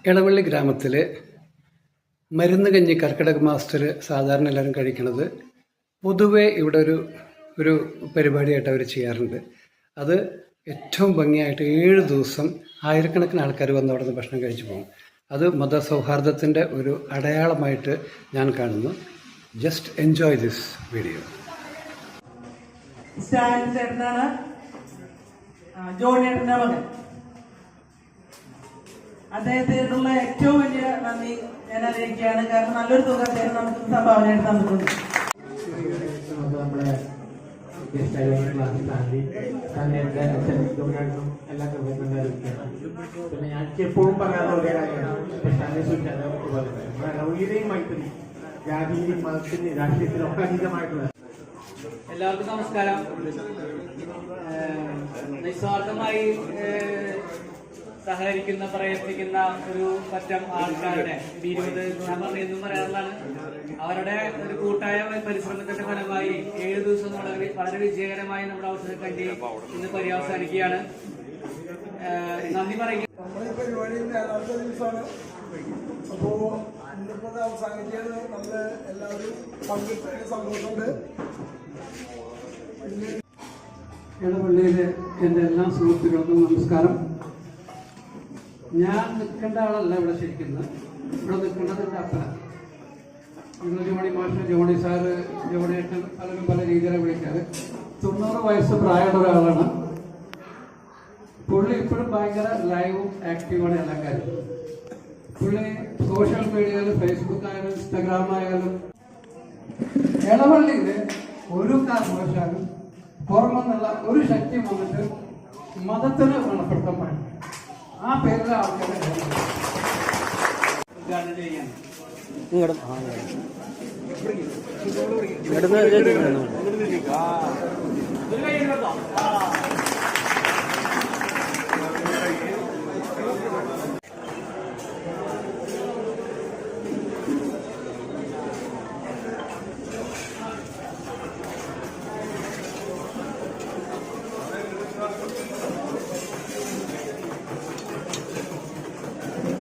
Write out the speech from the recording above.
ഇളവള്ളി ഗ്രാമത്തിലെ മരുന്ന് കഞ്ഞി കർക്കിടക മാസത്തിൽ സാധാരണ എല്ലാവരും കഴിക്കുന്നത് പൊതുവേ ഇവിടെ ഒരു പരിപാടിയായിട്ട് അവർ ചെയ്യാറുണ്ട്. അത് ഏറ്റവും ഭംഗിയായിട്ട് 7 ദിവസം ആയിരക്കണക്കിന് ആൾക്കാർ വന്ന് അവിടെ നിന്ന് ഭക്ഷണം കഴിച്ചു പോകും. അത് മതസൗഹാർദ്ദത്തിൻ്റെ ഒരു അടയാളമായിട്ട് ഞാൻ കാണുന്നു. Just enjoy this video. ജോണിയേട്ടൻ്റെ മകൻ, അദ്ദേഹത്തിനുള്ള ഏറ്റവും വലിയ നന്ദി ഞാൻ അറിയിക്കുകയാണ്. കാരണം നല്ലൊരു തുക അദ്ദേഹം നമുക്ക് സംഭാവനയായിട്ട് തന്നിട്ടുണ്ട്. നമ്മുടെ എല്ലാ പിന്നെ ഞാൻ എപ്പോഴും പറയാത്ത ഒരു കാര്യമാണ് ഇളവീരെയും മൈത്രി ജാതിയിലും മതത്തിന്റെയും രാഷ്ട്രീയത്തിലും ഒക്കെ അതീതമായിട്ടുള്ള. എല്ലാവർക്കും നമസ്കാരം. നിസ്വാർത്ഥമായി സഹകരിക്കുന്ന പ്രയത്നിക്കുന്ന ഒരു പറ്റം ആൾക്കാരുടെ 20 എന്നും പറയാനുള്ളതാണ്. അവരുടെ ഒരു കൂട്ടായ പരിശ്രമത്തിന്റെ ഫലമായി 7 ദിവസം വളരെ വിജയകരമായി നമ്മുടെ അവസരം കണ്ടി ഇന്ന് പര്യവസാനിക്കുകയാണ്. നന്ദി പറയുക. നമ്മുടെ പരിപാടി നാലാമത്തെ ദിവസമാണ്. അപ്പോ ഇന്നിപ്പോ അവസാനിക്കുകയാണ്. നമ്മള് എല്ലാവരും പങ്കെടുത്തതിന് സന്തോഷമുണ്ട്. ഇടപള്ളിയിലെ എൻ്റെ എല്ലാ സുഹൃത്തുക്കൾക്കും നമസ്കാരം. ഞാൻ നിൽക്കേണ്ട ആളല്ല ഇവിടെ ശരിക്കും. ഇവിടെ നിൽക്കേണ്ടത് എൻ്റെ അപ്പന. നിങ്ങൾ ജോണി മാഷ്, ജോണി സാറ്, ജോണിയേട്ടൻ പലരും പല രീതിയിലാണ് വിളിക്കാറ്. 90 വയസ്സ് പ്രായമുള്ള ഒരാളാണ്. പുള്ളി ഇപ്പോഴും ഭയങ്കര ലൈവും ആക്റ്റീവാണ് എല്ലാ കാര്യവും. പുള്ളി സോഷ്യൽ മീഡിയയിൽ ഫേസ്ബുക്ക് ആയാലും ഇൻസ്റ്റാഗ്രാം ആയാലും ഇളവള്ളിയിൽ ഒരു കാരണവശാലും പുറമെന്നുള്ള ഒരു ശക്തി വന്നിട്ട് മതത്തിന് ഗുണപ്പെടുത്താൻ പാടില്ല. ആ പേരിലെ ആൾക്കാരെ ഉദ്ഘാടനം ചെയ്യാൻ ഇങ്ങോട്ട്